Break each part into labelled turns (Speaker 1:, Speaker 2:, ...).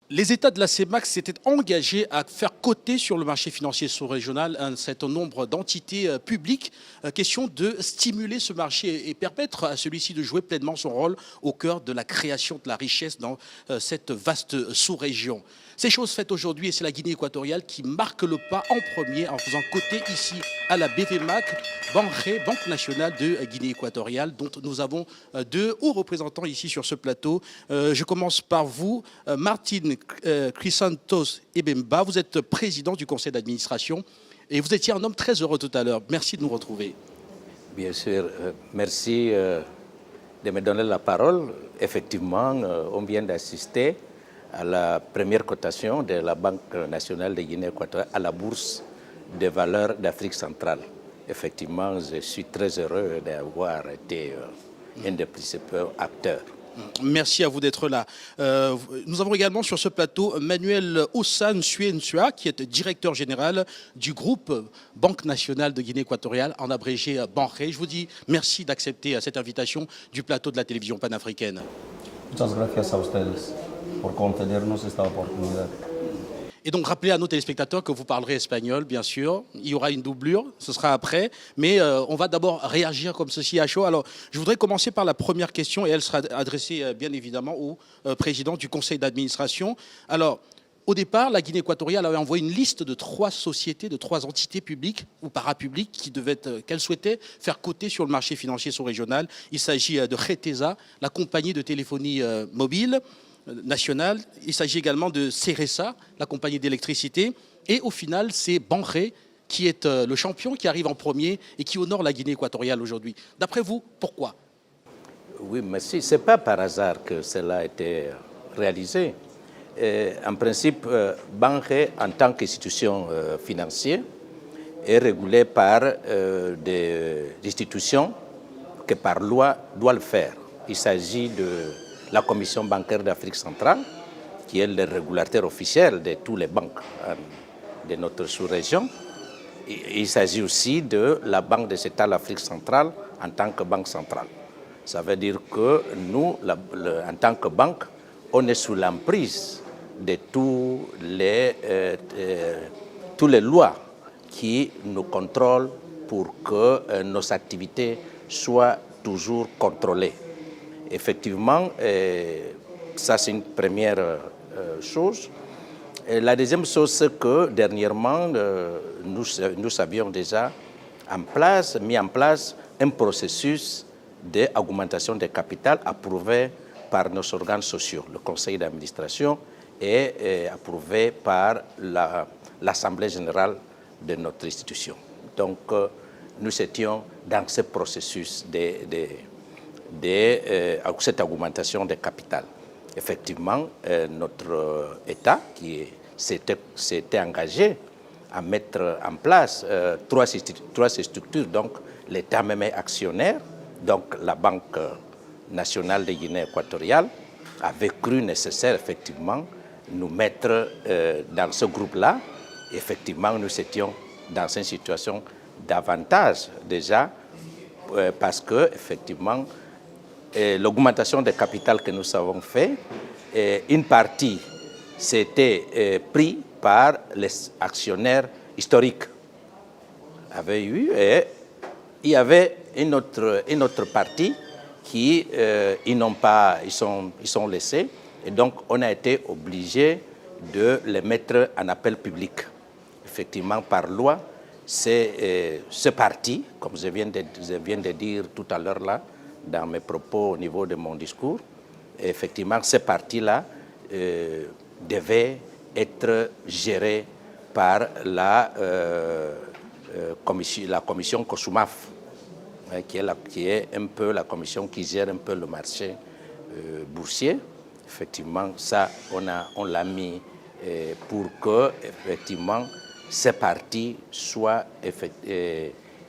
Speaker 1: Les États de la CEMAC s'étaient engagés à faire coter sur le marché financier sous-régional un certain nombre d'entités publiques. Question de stimuler ce marché et permettre à celui-ci de jouer pleinement son rôle au cœur de la création de la richesse dans cette vaste sous-région. Ces choses faites aujourd'hui et c'est la Guinée équatoriale qui marque le pas en premier en faisant coter ici à la BVMAC, Banque nationale de Guinée équatoriale, dont nous avons deux hauts représentants ici sur ce plateau. Je commence par vous, Martine Chrysantos Ebemba. Vous êtes président du conseil d'administration et vous étiez un homme très heureux tout à l'heure. Merci de nous retrouver.
Speaker 2: Bien sûr, merci de me donner la parole. Effectivement, on vient d'assister à la première cotation de la Banque nationale de Guinée équatoriale à la bourse des valeurs d'Afrique centrale. Effectivement, je suis très heureux d'avoir été un des principaux acteurs.
Speaker 1: Merci à vous d'être là. Nous avons également sur ce plateau Manuel Ossan Suensua, qui est directeur général du groupe Banque nationale de Guinée équatoriale, en abrégé BANRE. Je vous dis merci d'accepter cette invitation du plateau de la télévision panafricaine.
Speaker 3: Muchas gracias a ustedes por concedernos esta oportunidad.
Speaker 1: Et donc, rappelez à nos téléspectateurs que vous parlerez espagnol, bien sûr. Il y aura une doublure, ce sera après. Mais on va d'abord réagir comme ceci à chaud. Alors, je voudrais commencer par la première question, et elle sera adressée, bien évidemment, au président du conseil d'administration. Alors, au départ, la Guinée équatoriale avait envoyé une liste de 3 sociétés, de 3 entités publiques ou parapubliques qu'elle souhaitait faire coter sur le marché financier sous-régional. Il s'agit de Retesa, la compagnie de téléphonie mobile nationale. Il s'agit également de Ceresa, la compagnie d'électricité. Et au final, c'est BANRE qui est le champion, qui arrive en premier et qui honore la Guinée équatoriale aujourd'hui. D'après vous, pourquoi?
Speaker 2: Oui, merci. Ce n'est pas par hasard que cela a été réalisé. En principe, BANRE, en tant qu'institution financière, est régulée par des institutions que par loi doit le faire. Il s'agit de la Commission bancaire d'Afrique centrale, qui est le régulateur officiel de toutes les banques de notre sous-région. Il s'agit aussi de la Banque des États de l'Afrique centrale en tant que banque centrale. Ça veut dire que nous, en tant que banque, on est sous l'emprise de toutes les lois qui nous contrôlent pour que nos activités soient toujours contrôlées. Effectivement, ça c'est une première chose. Et la deuxième chose, c'est que dernièrement, nous avions déjà mis en place un processus d'augmentation de capital approuvé par nos organes sociaux, le conseil d'administration, et approuvé par l'Assemblée générale de notre institution. Donc, nous étions dans ce processus cette augmentation de capital. Effectivement, notre État qui s'était engagé à mettre en place 3 structures, donc l'État même est actionnaire, donc la Banque nationale de Guinée équatoriale avait cru nécessaire effectivement nous mettre dans ce groupe-là. Effectivement, nous étions dans une situation d'avantage déjà parce que effectivement l'augmentation de capital que nous avons fait, une partie c'était pris par les actionnaires historiques. Avait eu, et il y avait une autre partie qui ils sont laissés, et donc on a été obligé de les mettre en appel public. Effectivement, par loi, ce parti, comme je viens de dire tout à l'heure là, dans mes propos au niveau de mon discours, effectivement, ce parti-là devait être géré par la commission COSUMAF, qui est un peu la commission qui gère un peu le marché boursier. Effectivement, ça, on l'a mis pour que, effectivement, ces partis soient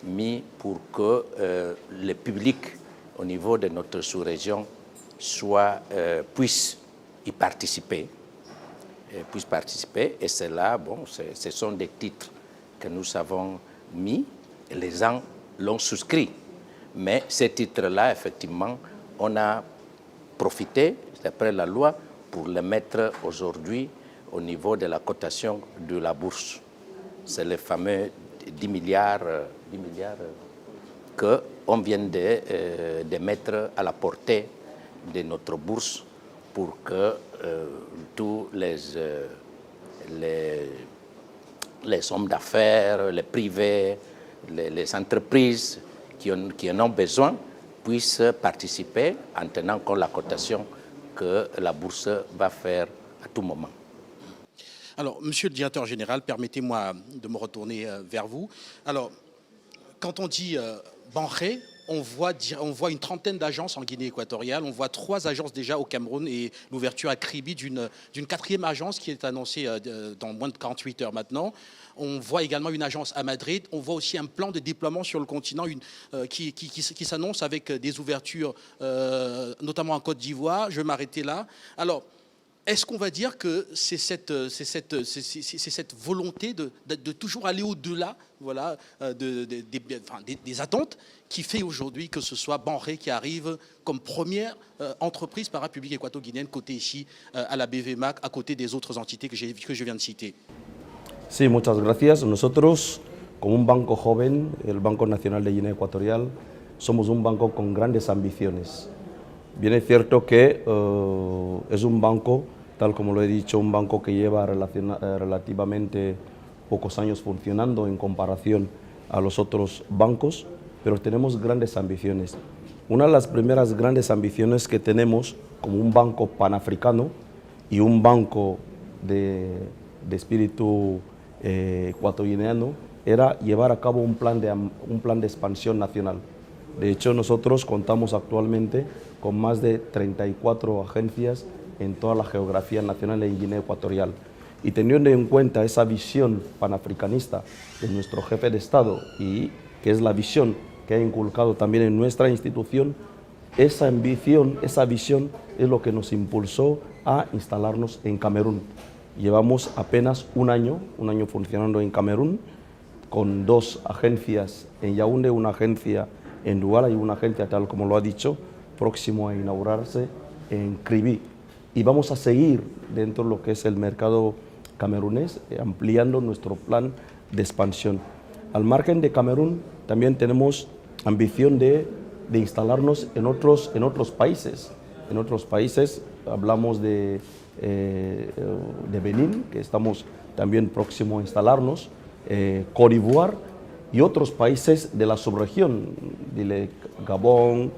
Speaker 2: mis pour que le public au niveau de notre sous-région puisse y participer. Et c'est là, bon, ce sont des titres que nous avons mis et les gens l'ont souscrit. Mais ces titres-là, effectivement, on a profité, d'après la loi, pour les mettre aujourd'hui au niveau de la cotation de la bourse. C'est les fameux 10 milliards qu'on vient de mettre à la portée de notre bourse pour que tous les hommes d'affaires, les privés, les entreprises qui en ont besoin puissent participer en tenant compte de la cotation que la bourse va faire à tout moment.
Speaker 1: Alors, monsieur le directeur général, permettez-moi de me retourner vers vous. Alors, quand on dit Banré, on voit une trentaine d'agences en Guinée équatoriale, on voit 3 agences déjà au Cameroun et l'ouverture à Kribi d'une 4e agence qui est annoncée dans moins de 48 heures maintenant. On voit également une agence à Madrid, on voit aussi un plan de déploiement sur le continent qui s'annonce avec des ouvertures, notamment en Côte d'Ivoire. Je vais m'arrêter là. Alors, est-ce qu'on va dire que c'est cette volonté de toujours aller au-delà, voilà, des attentes qui fait aujourd'hui que ce soit Banré qui arrive comme première entreprise parapublique équato-guinéenne cotée ici à la BVMAC, à côté des autres entités que je viens de citer?
Speaker 3: Sí, muchas gracias. Nosotros, como un banco joven, el Banco Nacional de Guinea Ecuatorial, somos un banco con grandes ambiciones. Bien es cierto que es un banco, tal como lo he dicho, un banco que lleva relativamente pocos años funcionando en comparación a los otros bancos, pero tenemos grandes ambiciones. Una de las primeras grandes ambiciones que tenemos como un banco panafricano y un banco de espíritu ecuatoguineano era llevar a cabo un plan de expansión nacional. De hecho, nosotros contamos actualmente con más de 34 agencias en toda la geografía nacional en Guinea Ecuatorial. Y teniendo en cuenta esa visión panafricanista de nuestro jefe de Estado y que es la visión que ha inculcado también en nuestra institución, esa ambición, esa visión es lo que nos impulsó a instalarnos en Camerún. Llevamos apenas un año funcionando en Camerún, con 2 agencias en Yaoundé, una agencia en Douala y una agencia, tal como lo ha dicho, próximo a inaugurarse en Kribi. Y vamos a seguir dentro de lo que es el mercado camerunés, ampliando nuestro plan de expansión. Al margen de Camerún, también tenemos ambición de instalarnos en otros países. En otros países hablamos de Benín, que estamos también próximo a instalarnos, Côte d'Ivoire y otros países de la subregión, dile Gabón,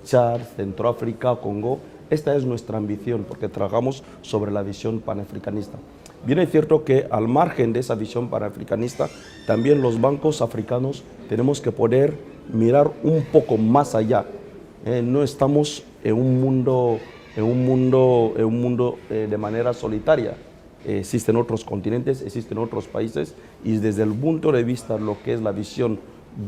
Speaker 3: Chad, Centroáfrica, Congo. Esta es nuestra ambición porque trabajamos sobre la visión panafricanista. Bien es cierto que al margen de esa visión panafricanista, también los bancos africanos tenemos que poder mirar un poco más allá. No estamos en un mundo de manera solitaria. Existen otros continentes, existen otros países y desde el punto de vista de lo que es la visión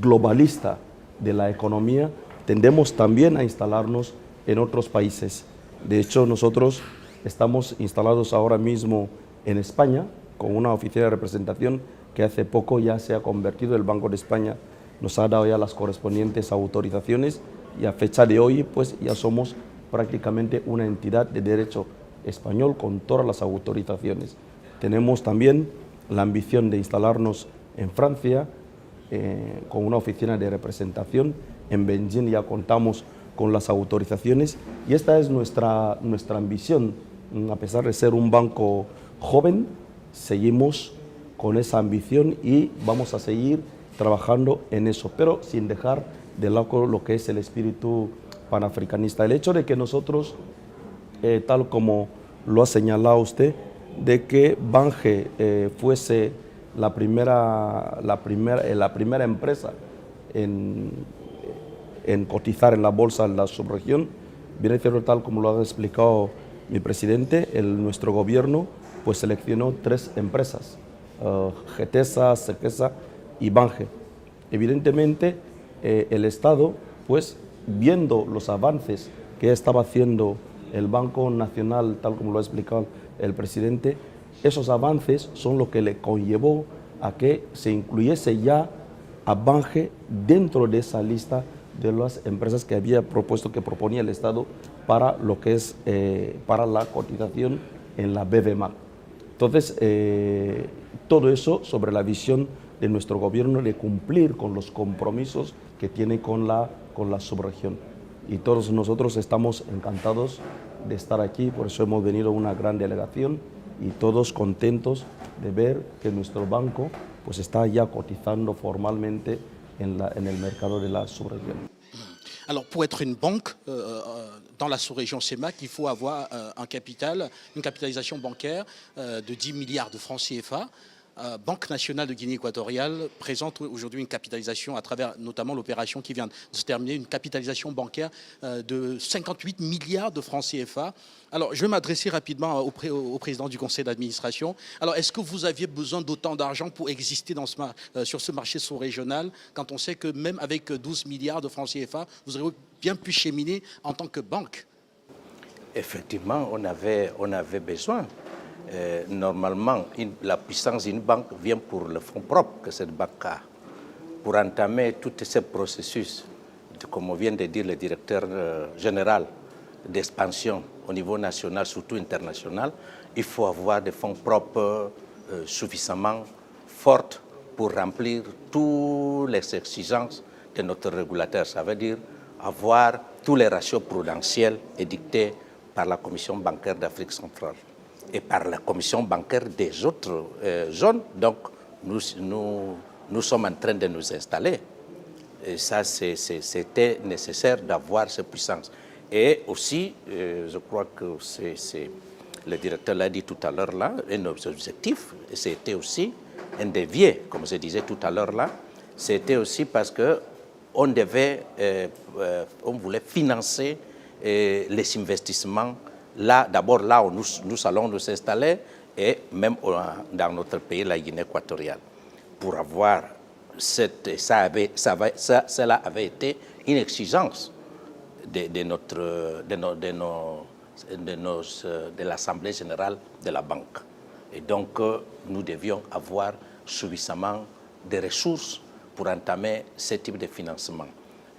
Speaker 3: globalista de la economía, tendemos también a instalarnos en otros países. De hecho, nosotros estamos instalados ahora mismo en España con una oficina de representación que hace poco ya se ha convertido, el Banco de España nos ha dado ya las correspondientes autorizaciones y a fecha de hoy pues ya somos prácticamente una entidad de derecho español con todas las autorizaciones. Tenemos también la ambición de instalarnos en Francia con una oficina de representación. En Beijing ya contamos con las autorizaciones y esta es nuestra ambición. A pesar de ser un banco joven, seguimos con esa ambición y vamos a seguir trabajando en eso, pero sin dejar de lado lo que es el espíritu panafricanista. El hecho de que nosotros, tal como lo ha señalado usted, de que Banré fuese la primera empresa en cotizar en la bolsa en la subregión, viene cierto, tal como lo ha explicado mi presidente, nuestro gobierno pues seleccionó 3 empresas, GETESA, SEQESA y Banré. Evidentemente el Estado, pues viendo los avances que estaba haciendo el Banco Nacional, tal como lo ha explicado el presidente, esos avances son lo que le conllevó a que se incluyese ya a Banré dentro de esa lista de las empresas que había propuesto, que proponía el Estado para lo que es para la cotización en la BVMAC. Entonces, todo eso sobre la visión de nuestro gobierno de cumplir con los compromisos que tiene con la subregión. Y todos nosotros estamos encantados de estar aquí, por eso hemos venido una gran delegación y todos contentos de ver que nuestro banco pues está ya cotizando formalmente en el mercado de la subregión.
Speaker 1: Alors, pour être une banque dans la sous-région CEMAC, il faut avoir un capital, une capitalisation bancaire de 10 milliards de francs CFA. Banque nationale de Guinée équatoriale présente aujourd'hui une capitalisation à travers notamment l'opération qui vient de se terminer, une capitalisation bancaire de 58 milliards de francs CFA. Alors, je vais m'adresser rapidement au président du conseil d'administration. Alors, est-ce que vous aviez besoin d'autant d'argent pour exister sur ce marché sous-régional quand on sait que même avec 12 milliards de francs CFA, vous auriez bien pu cheminer en tant que banque?
Speaker 2: Effectivement, on avait besoin. Normalement, la puissance d'une banque vient pour le fonds propre que cette banque a. Pour entamer tout ce processus, comme vient de dire le directeur général, d'expansion au niveau national, surtout international, il faut avoir des fonds propres suffisamment forts pour remplir toutes les exigences de notre régulateur. Ça veut dire avoir tous les ratios prudentiels édictés par la Commission bancaire d'Afrique centrale et par la commission bancaire des autres zones. Donc, nous sommes en train de nous installer. Et ça, c'était nécessaire d'avoir cette puissance. Et aussi, je crois que le directeur l'a dit tout à l'heure là, et nos objectifs, c'était aussi un dévié, comme je disais tout à l'heure là, c'était aussi parce qu'on voulait financer les investissements là, d'abord là où nous allons nous installer et même dans notre pays, la Guinée équatoriale. Pour avoir cela avait été une exigence de l'Assemblée générale de la banque. Et donc, nous devions avoir suffisamment de ressources pour entamer ce type de financement.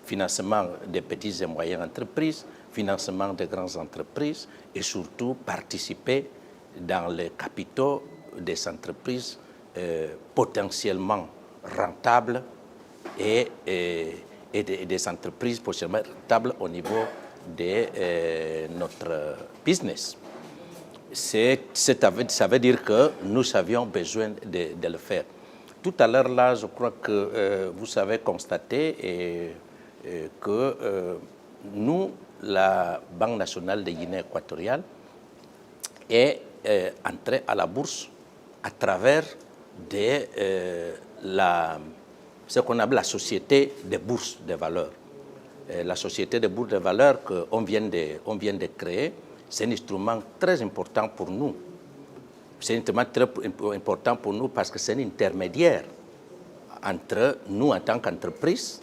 Speaker 2: Financement des petites et moyennes entreprises, financement des grandes entreprises et surtout participer dans les capitaux des entreprises potentiellement rentables et des entreprises potentiellement rentables au niveau de notre business. Ça veut dire que nous avions besoin de le faire. Tout à l'heure, là, je crois que vous avez constaté que nous, la Banque nationale de Guinée équatoriale, est entrée à la bourse à travers ce qu'on appelle la société de bourse de valeurs. La société de bourse de valeurs qu'on vient de créer, c'est un instrument très important pour nous. C'est un instrument très important pour nous parce que c'est un intermédiaire entre nous en tant qu'entreprise,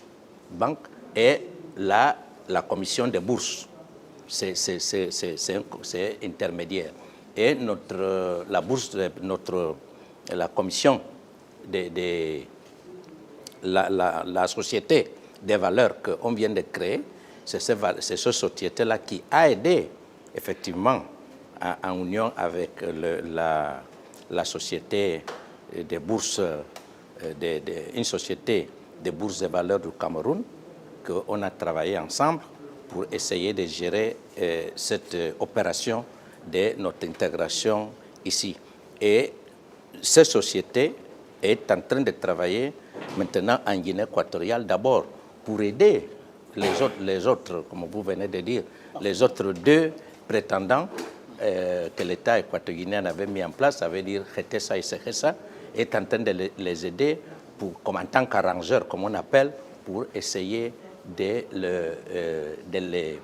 Speaker 2: banque, et la commission de bourse. C'est intermédiaire. Et la commission la société des valeurs qu'on vient de créer, c'est cette société-là qui a aidé effectivement en union avec la société des bourses, une société des bourses de valeurs du Cameroun, qu'on a travaillé ensemble pour essayer de gérer cette opération de notre intégration ici. Et cette société est en train de travailler maintenant en Guinée équatoriale, d'abord pour aider les autres, comme vous venez de dire, les autres deux prétendants que l'État équatorien avait mis en place, ça veut dire Hetesa et Sehesa, est en train de les aider comme en tant qu'arrangeur, comme on appelle, pour essayer de les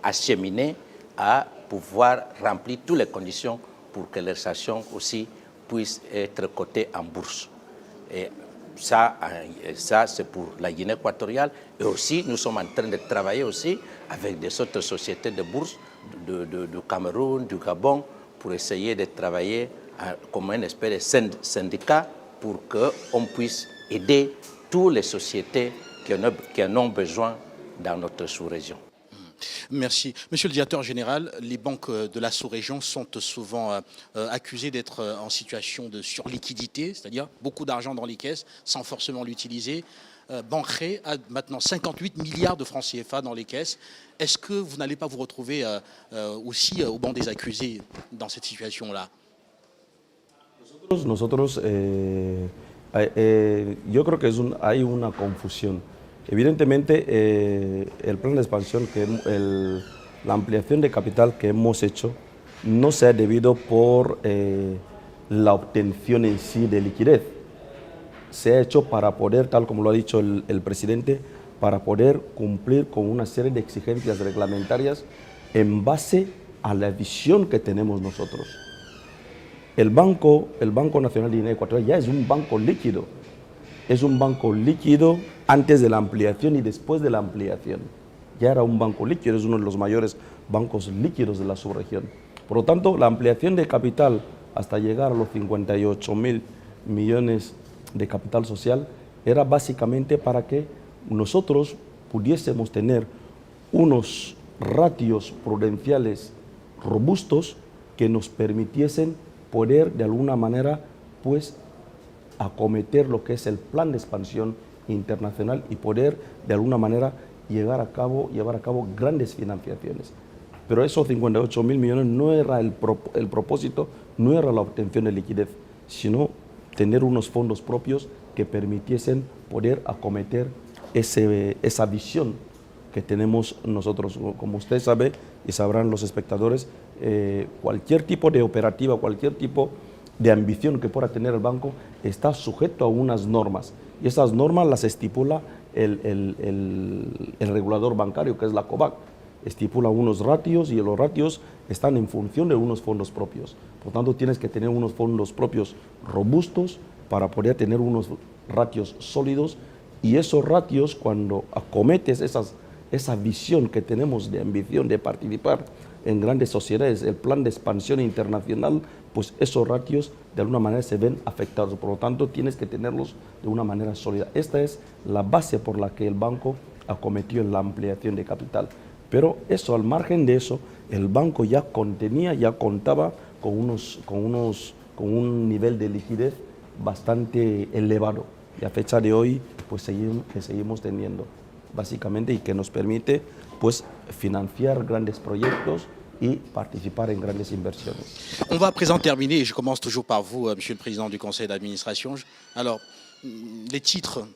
Speaker 2: acheminer à pouvoir remplir toutes les conditions pour que les actions aussi puissent être cotées en bourse. Et ça c'est pour la Guinée équatoriale. Et aussi, nous sommes en train de travailler aussi avec des autres sociétés de bourse du Cameroun, du Gabon, pour essayer de travailler comme une espèce de syndicat pour qu'on puisse aider toutes les sociétés qui en ont besoin dans notre sous-région.
Speaker 1: Merci. Monsieur le directeur général, les banques de la sous-région sont souvent accusées d'être en situation de surliquidité, c'est-à-dire beaucoup d'argent dans les caisses sans forcément l'utiliser. Bankré a maintenant 58 milliards de francs CFA dans les caisses. Est-ce que vous n'allez pas vous retrouver aussi au banc des accusés dans cette situation-là?
Speaker 3: Nosotros yo creo que hay una confusión. Evidentemente, el plan de expansión, la ampliación de capital que hemos hecho, no se ha debido por la obtención en sí de liquidez. Se ha hecho para poder, tal como lo ha dicho el presidente, para poder cumplir con una serie de exigencias reglamentarias en base a la visión que tenemos nosotros. El Banco Nacional de Guinea Ecuatorial ya es un banco líquido. Es un banco líquido antes de la ampliación y después de la ampliación. Ya era un banco líquido, es uno de los mayores bancos líquidos de la subregión. Por lo tanto, la ampliación de capital hasta llegar a los 58.000 millones de capital social era básicamente para que nosotros pudiésemos tener unos ratios prudenciales robustos que nos permitiesen poder de alguna manera pues acometer lo que es el plan de expansión internacional y poder de alguna manera llevar a cabo grandes financiaciones. Pero esos 58.000 millones no era el propósito, no era la obtención de liquidez, sino tener unos fondos propios que permitiesen poder acometer esa visión que tenemos nosotros. Como usted sabe y sabrán los espectadores, cualquier tipo de operativa, cualquier tipo de ambición que pueda tener el banco está sujeto a unas normas, y esas normas las estipula el regulador bancario, que es la COBAC. Estipula unos ratios y los ratios están en función de unos fondos propios. Por tanto, tienes que tener unos fondos propios robustos para poder tener unos ratios sólidos, y esos ratios, cuando acometes esa visión que tenemos de ambición de participar en grandes sociedades, el plan de expansión internacional, pues esos ratios de alguna manera se ven afectados. Por lo tanto, tienes que tenerlos de una manera sólida. Esta es la base por la que el banco acometió la ampliación de capital. Pero eso, al margen de eso, el banco ya contaba con un nivel de liquidez bastante elevado, y a fecha de hoy pues seguimos teniendo, básicamente, y que nos permite pues financiar grandes proyectos y participar en grandes inversiones.
Speaker 1: On va à présent terminer, et je commence toujours par vous, Monsieur le Président du Conseil d'administration. Alors, les titres,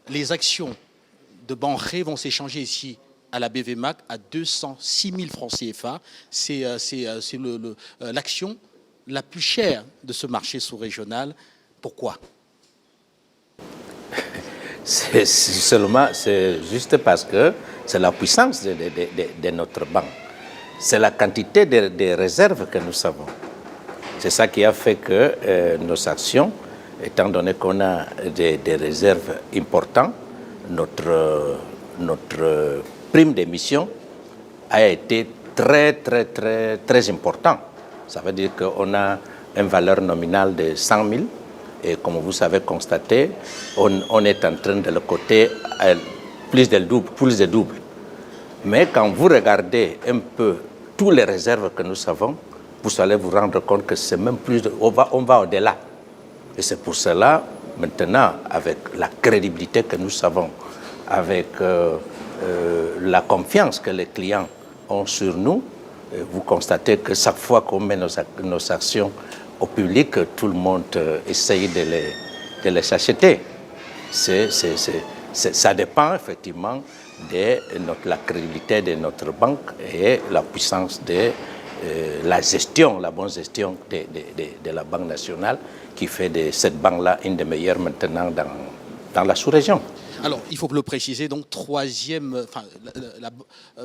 Speaker 1: les actions de Bankré vont s'échanger ici à la BVMAC à 206 000 francs CFA. C'est l'action la plus chère de ce marché sous-régional. Pourquoi?
Speaker 2: C'est juste parce que c'est la puissance de notre banque. C'est la quantité de réserves que nous avons. C'est ça qui a fait que nos actions, étant donné qu'on a des réserves importantes, notre prime d'émission a été très important. Ça veut dire qu'on a une valeur nominale de 100 000. Et comme vous savez constater, on est en train de le coter à plus de double. Mais quand vous regardez un peu toutes les réserves que nous avons, vous allez vous rendre compte que c'est même plus, on va au-delà. Et c'est pour cela, maintenant, avec la crédibilité que nous avons, avec la confiance que les clients ont sur nous, vous constatez que chaque fois qu'on met nos actions au public, tout le monde essaye de les acheter. Ça dépend effectivement de la crédibilité de notre banque et la puissance de la gestion, la bonne gestion de la Banque nationale, qui fait de cette banque-là une des meilleures maintenant dans la sous-région.
Speaker 1: Alors, il faut le préciser, donc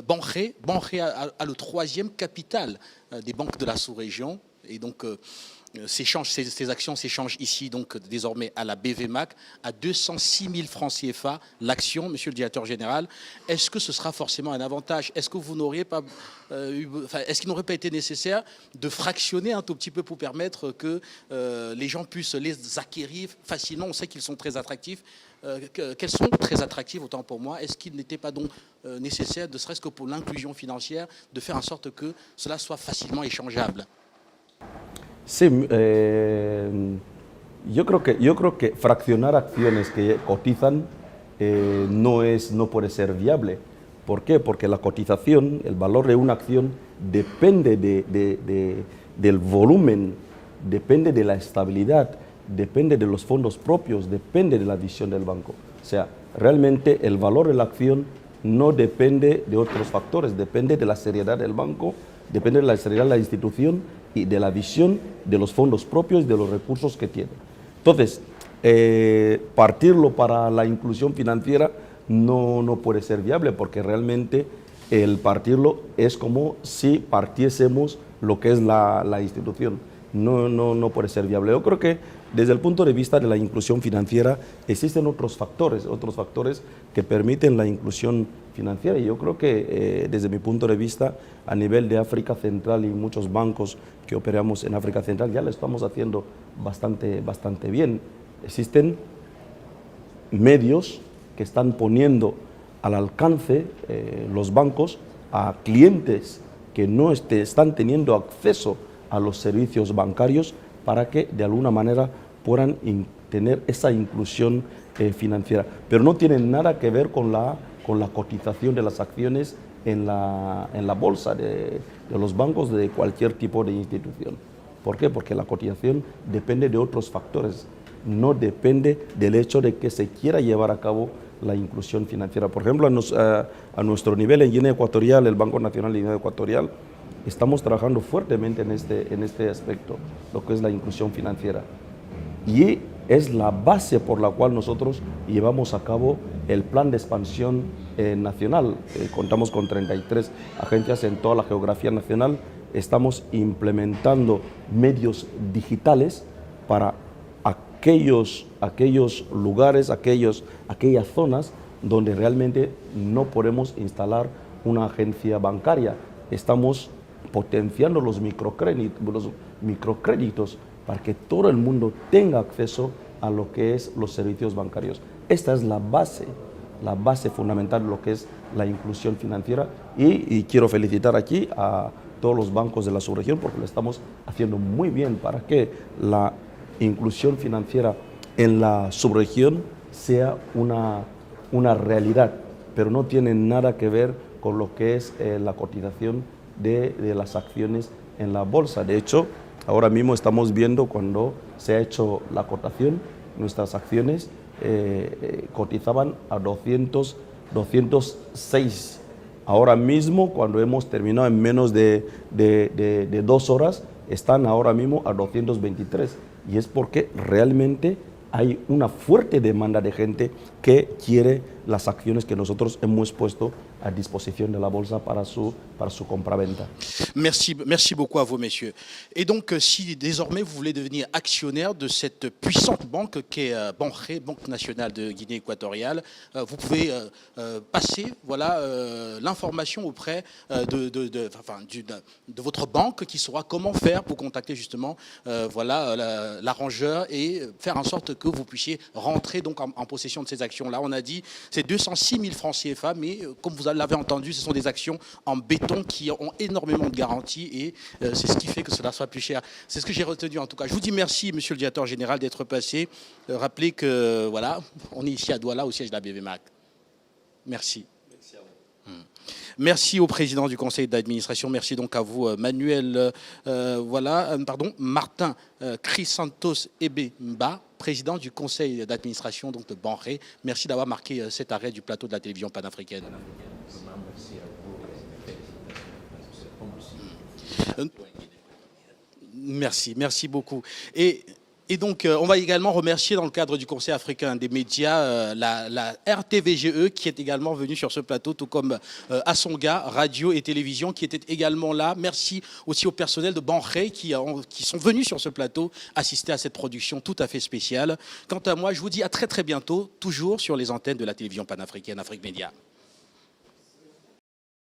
Speaker 1: Bankré a le troisième capital des banques de la sous-région. Et donc, ces actions s'échangent ici, donc désormais à la BVMAC, à 206 000 francs CFA l'action, monsieur le directeur général. Est-ce que ce sera forcément un avantage? Est-ce que vous n'auriez pas, est-ce qu'il n'aurait pas été nécessaire de fractionner un tout petit peu pour permettre que les gens puissent les acquérir facilement? On sait qu'ils sont très attractifs. Qu'elles sont très attractives, autant pour moi. Est-ce qu'il n'était pas donc nécessaire, ne serait-ce que pour l'inclusion financière, de faire en sorte que cela soit facilement échangeable?
Speaker 3: Sí, yo creo que fraccionar acciones que cotizan no puede ser viable. ¿Por qué? Porque la cotización, el valor de una acción depende del volumen, depende de la estabilidad, depende de los fondos propios, depende de la visión del banco. O sea, realmente el valor de la acción no depende de otros factores, depende de la seriedad del banco, depende de la seriedad de la institución y de la visión de los fondos propios y de los recursos que tiene. Entonces, partirlo para la inclusión financiera no puede ser viable, porque realmente el partirlo es como si partiésemos lo que es la institución. No puede ser viable. Yo creo que desde el punto de vista de la inclusión financiera existen otros factores que permiten la inclusión financiera, y yo creo que desde mi punto de vista a nivel de África Central y muchos bancos que operamos en África Central ya lo estamos haciendo bastante bien. Existen medios que están poniendo al alcance los bancos a clientes que no están teniendo acceso a los servicios bancarios, para que de alguna manera puedan tener esa inclusión financiera. Pero no tiene nada que ver con la cotización de las acciones en la bolsa de los bancos, de cualquier tipo de institución. ¿Por qué? Porque la cotización depende de otros factores, no depende del hecho de que se quiera llevar a cabo la inclusión financiera. Por ejemplo, a nuestro nivel en Guinea Ecuatorial, el Banco Nacional de Guinea Ecuatorial, estamos trabajando fuertemente en este aspecto, lo que es la inclusión financiera. Y es la base por la cual nosotros llevamos a cabo el plan de expansión nacional. Contamos con 33 agencias en toda la geografía nacional. Estamos implementando medios digitales para aquellos lugares, aquellas zonas donde realmente no podemos instalar una agencia bancaria. Estamos potenciando los microcréditos para que todo el mundo tenga acceso a lo que es los servicios bancarios. Esta es la base fundamental de lo que es la inclusión financiera, y quiero felicitar aquí a todos los bancos de la subregión, porque lo estamos haciendo muy bien para que la inclusión financiera en la subregión sea una realidad, pero no tiene nada que ver con lo que es la cotización de las acciones en la bolsa. De hecho, ahora mismo estamos viendo, cuando se ha hecho la cotación, nuestras acciones cotizaban a 206. Ahora mismo, cuando hemos terminado en menos de 2 horas, están ahora mismo a 223. Y es porque realmente hay una fuerte demanda de gente que quiere las acciones que nosotros hemos puesto à disposition de la Bolsa para su compraventa.
Speaker 1: Merci beaucoup à vous, messieurs. Et donc, si désormais vous voulez devenir actionnaire de cette puissante banque qu'est Banré, Banque nationale de Guinée équatoriale, vous pouvez passer l'information auprès de votre banque, qui saura comment faire pour contacter justement l'arrangeur et faire en sorte que vous puissiez rentrer donc en possession de ces actions-là. On a dit c'est 206 000 francs CFA, mais comme vous l'avez entendu, ce sont des actions en béton qui ont énormément de garanties, et c'est ce qui fait que cela soit plus cher. C'est ce que j'ai retenu en tout cas. Je vous dis merci, monsieur le directeur général, d'être passé. Rappelez que on est ici à Douala, au siège de la BVMAC. Merci. Merci à vous. Merci au président du conseil d'administration. Merci donc à vous, Martin Crisantos Ebemba, président du conseil d'administration donc de Banré. Merci d'avoir marqué cet arrêt du plateau de la télévision panafricaine. Merci beaucoup. Et Et donc, on va également remercier dans le cadre du Conseil africain des médias la RTVGE qui est également venue sur ce plateau, tout comme Asonga, radio et télévision qui étaient également là. Merci aussi au personnel de Banré qui sont venus sur ce plateau assister à cette production tout à fait spéciale. Quant à moi, je vous dis à très très bientôt, toujours sur les antennes de la télévision panafricaine Afrique Média.